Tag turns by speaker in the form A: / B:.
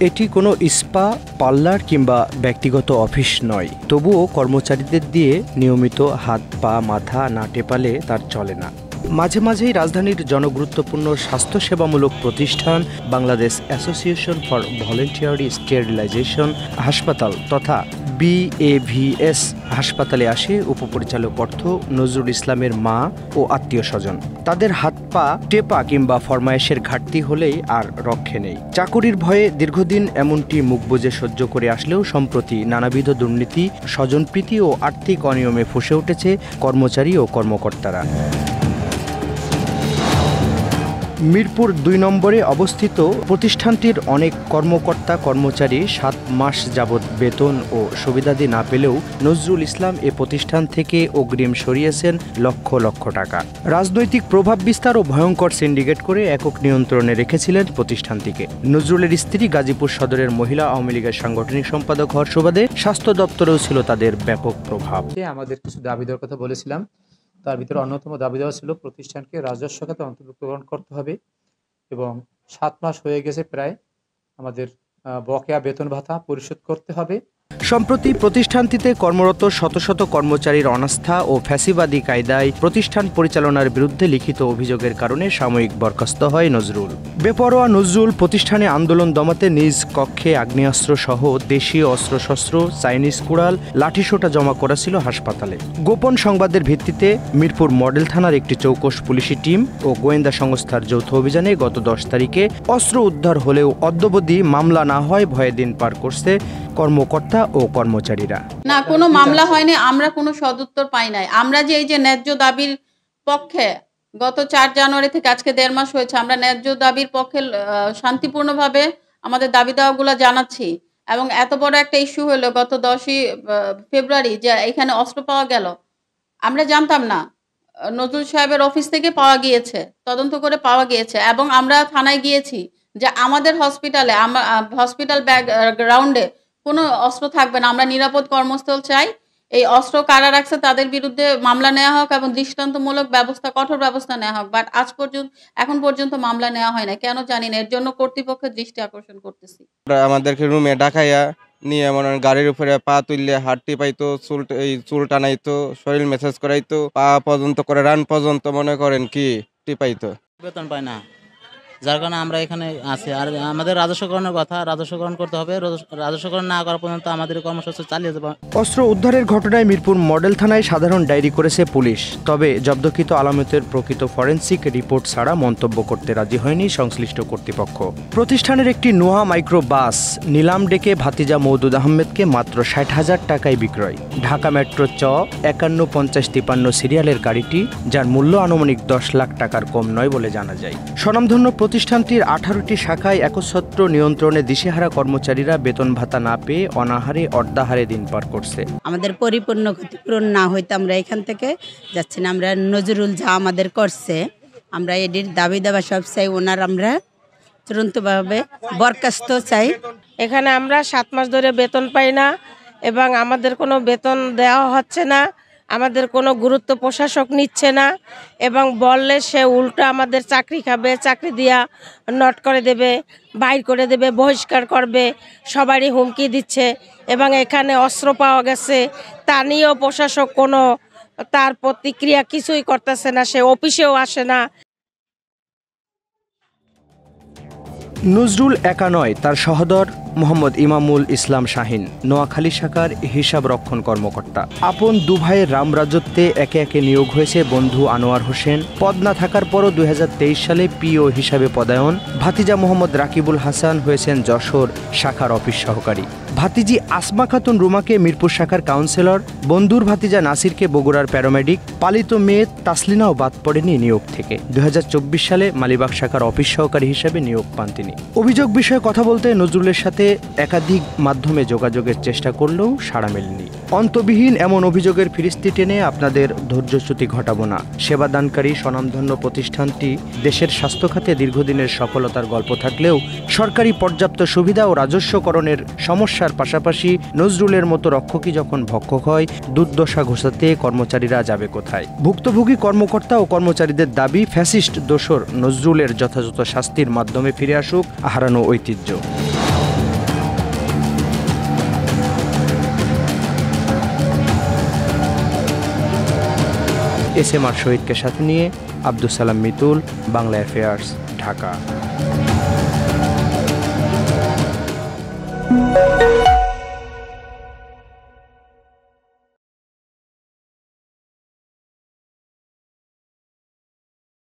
A: এটি কোনো spa, parlour কিংবা ব্যক্তিগত অফিস নয়। তবুও কর্মচারীদের দিয়ে নিয়মিত হাত পা মাথা না টেপালে তার চলে না। মাঝে মাঝেই রাজধানীর জনগুরুত্বপূর্ণ স্বাস্থ্যসেবামূলক প্রতিষ্ঠান Bangladesh association for voluntary sterilization হাসপাতাল তথা BAVS হাসপাতালে আসে উপপরিচালক অর্থ নজরুল ইসলামের মা ও আত্মীয় স্বজন। তাদের হাত পা টেপা কিংবা ফরমায়েশের ঘাটতি হলেই আর রক্ষে নেই। চাকুরির ভয়ে দীর্ঘদিন এমনটি মুখ বুজে সহ্য করে আসলেও সম্প্রতি নানাবিধ দুর্নীতি, স্বজনপ্রীতি ও আর্থিক অনিয়মে ফুঁসে উঠেছে কর্মচারী ও কর্মকর্তারা। মিরপুর ২ নম্বরে অবস্থিত প্রতিষ্ঠানটির অনেক কর্মকর্তা কর্মচারী ৭ মাস যাবৎ বেতন ও সুবিধাদি না পেলেও নজরুল ইসলাম এ প্রতিষ্ঠান থেকে অগ্রিম সরিয়েছেন লক্ষ লক্ষ টাকা। রাজনৈতিক প্রভাব বিস্তার ও ভয়ঙ্কর সিন্ডিকেট করে একক নিয়ন্ত্রণে রেখেছিলেন প্রতিষ্ঠানটিকে। নজরুলের স্ত্রী গাজীপুর সদরের মহিলা আওয়ামী লীগের সাংগঠনিক সম্পাদক হওয়ার সুবাদে স্বাস্থ্য দপ্তরেও ছিল তাদের ব্যাপক প্রভাব।
B: আমাদের কিছু দাবি দেওয়ার কথা বলেছিলাম, তার ভিতরে অন্যতম দাবি দেওয়া ছিল প্রতিষ্ঠানকে রাজস্ব খাতে অন্তর্ভুক্তকরণ করতে হবে এবং ৭ মাস হয়ে গেছে প্রায়, আমাদের বকেয়া বেতন ভাতা পরিশোধ করতে হবে।
A: সম্প্রতি প্রতিষ্ঠানটিতে কর্মরত শত শত কর্মচারীর অনাস্থা ও ফ্যাসিবাদী কায়দায় প্রতিষ্ঠান পরিচালনার বিরুদ্ধে লিখিত অভিযোগের কারণে সাময়িক বরখাস্ত হয় নজরুল। বেপরোয়া নজরুল প্রতিষ্ঠানে আন্দোলন দমাতে নিজ কক্ষে আগ্নেয়াস্ত্র সহ দেশীয় অস্ত্রশস্ত্র, চাইনিজ কুড়াল, লাঠিসোঁটা জমা করেছিল হাসপাতালে। গোপন সংবাদের ভিত্তিতে মিরপুর মডেল থানার একটি চৌকস পুলিশি টিম ও গোয়েন্দা সংস্থার যৌথ অভিযানে গত ১০ তারিখে অস্ত্র উদ্ধার হলেও অদ্যাবধি মামলা না হয় ভয়ে দিন পার করছে কর্মকর্তা ও কর্মচারীরা।
C: না, কোনো মামলা হয়নি, আমরা কোনো সদুত্তর পাই নাই। আমরা যে এই যে ন্যায্য দাবির পক্ষে গত ৪ জানুয়ারি থেকে আজকে ১.৫ মাস হয়েছে, আমরা ন্যায্য দাবির পক্ষে শান্তিপূর্ণভাবে আমাদের দাবি দাওয়াগুলো জানাচ্ছি। এবং এত বড় একটা ইস্যু হলো গত ১০ই ফেব্রুয়ারি যে এখানে অস্ত্র পাওয়া গেল, আমরা জানতাম না। নজরুল সাহেবের অফিস থেকে পাওয়া গিয়েছে, তদন্ত করে পাওয়া গিয়েছে এবং আমরা থানায় গিয়েছি যে আমাদের হসপিটালে, হসপিটাল ব্যাকগ্রাউন্ডে কোনো অস্ত্র থাকবে না, আমরা নিরাপদ কর্মস্থল চাই। এই অস্ত্র কারা রাখছে তাদের বিরুদ্ধে মামলা নেওয়া হোক এবং দৃষ্টান্তমূলক ব্যবস্থা, কঠোর ব্যবস্থা নেওয়া হোক। বাট এখন পর্যন্ত মামলা নেওয়া হয় না, কেন জানি না। এর জন্য কর্তৃপক্ষের দৃষ্টি আকর্ষণ করতেছি।
D: আমাদেরকে রুমে ডাকাইয়া নিয়ে মনে গাড়ির উপরে পা তুললে হাত টিপাইতো, চুল টানাইতো, শরীর মেসেজ করাইতো, পা পর্যন্ত করে রান পর্যন্ত মনে করেন কি টিপাইতো।
E: বেতন পায় না, যার কারণে আমরা এখানে আছি। আর আমাদের রাজস্বকরণের কথা, রাজস্বকরণ করতে হবে। রাজস্বকরণ না করা পর্যন্ত আমাদের কর্মসূচি চালিয়ে যাবে।
A: অস্ত্র উদ্ধারের ঘটনায় মিরপুর মডেল থানায় সাধারণ ডায়েরি করেছে পুলিশ। তবে জব্দকৃত আলামতের প্রকৃত ফরেনসিক রিপোর্ট ছাড়া মন্তব্য করতে রাজি হয়নি সংশ্লিষ্ট কর্তৃপক্ষ। প্রতিষ্ঠানের একটি নোহা মাইক্রো বাস নিলাম ডেকে ভাতিজা মওদুদ আহমেদকে মাত্র ৬০,০০০ টাকায় বিক্রয়। ঢাকা মেট্রো ৫১৫৫৩ সিরিয়ালের গাড়িটি, যার মূল্য আনুমানিক ১০ লাখ টাকার কম নয় বলে জানা যায়। স্বনামধন্য প্রতিষ্ঠানটির ১৮টি শাখায় একচ্ছত্র নিয়ন্ত্রণে দিশেহারা কর্মচারীরা বেতন ভাতা না পেয়ে অনাহারে অর্ধাহারে দিন পার করছে।
F: আমাদের পরিপূর্ণ ক্ষতিপূরণ না হইতে আমরা এখান থেকে যাচ্ছি না। আমরা নজরুল যা আমাদের করছে, আমরা এটির দাবি দাবা সব চাই, ওনার আমরা চূড়ান্তভাবে বরখাস্ত চাই।
G: এখানে আমরা ৭ মাস ধরে বেতন পাই না এবং আমাদের কোনো বেতন দেওয়া হচ্ছে না, আমাদের কোনো গুরুত্ব প্রশাসক নিচ্ছে না এবং বললে সে উল্টো আমাদের চাকরি খাবে, চাকরি দিয়া নট করে দেবে, বাইর করে দেবে, বহিষ্কার করবে, সবারই হুমকি দিচ্ছে। এবং এখানে অস্ত্র পাওয়া গেছে, তা নিয়েও প্রশাসক কোনো তার প্রতিক্রিয়া কিছুই করতেছে না, সে অফিসেও আসে না।
A: নজরুল একা নয়, তার সহোদর মোহাম্মদ ইমামুল ইসলাম শাহিন নোয়াখালী শাখার হিসাব রক্ষণ কর্মকর্তা। আপন দুভাইয়ের রামরাজত্বে একে একে নিয়োগ হয়েছে বন্ধু আনোয়ার হোসেন। পদ না থাকার পরও ২০২৩ সালে পিও হিসাবে পদায়ন। ভাতিজা মোহাম্মদ রাকিবুল হাসান হয়েছেন যশোর শাখার অফিস সহকারী। ভাতিজি আসমা খাতুন রুমাকে মিরপুর শাখার কাউন্সিলর, বন্ধুর ভাতিজা নাসিরকে বগুড়ার প্যারামেডিক, পালিত মেয়ে তাসলিনাও বাদ পড়েনি নিয়োগ থেকে। ২০২৪ সালে মালিবাগ শাখার অফিস সহকারী হিসেবে নিয়োগ পান তিনি। অভিযোগ বিষয়ে কথা বলতে নজরুলের সাথে একাধিক মাধ্যমে যোগাযোগের চেষ্টা করলেও সাড়া মেলেনি। অন্তবিহীন এমন অভিযোগের ফিরিস্তি টেনে আপনাদের ধৈর্যচ্যুতি ঘটাবো না। সেবাদানকারী স্বনামধন্য প্রতিষ্ঠানটি দেশের স্বাস্থ্য খাতে দীর্ঘদিনের সফলতার গল্প থাকলেও সরকারি পর্যাপ্ত সুবিধা ও রাজস্বকরণের সমস্যার পাশাপাশি নজরুলের মতো রক্ষকই যখন ভক্ষক হয়, দুর্দশা ঘোষাতে কর্মচারীরা যাবে কোথায়? ভুক্তভোগী কর্মকর্তা ও কর্মচারীদের দাবি, ফ্যাসিস্ট দোসর নজরুলের যথাযথ শাস্তির মাধ্যমে ফিরে আসুক হারানো ঐতিহ্য। SMR শহীদকে সাথে নিয়ে আব্দুল সালাম মিতুল, বাংলা অ্যাফেয়ার্স, ঢাকা।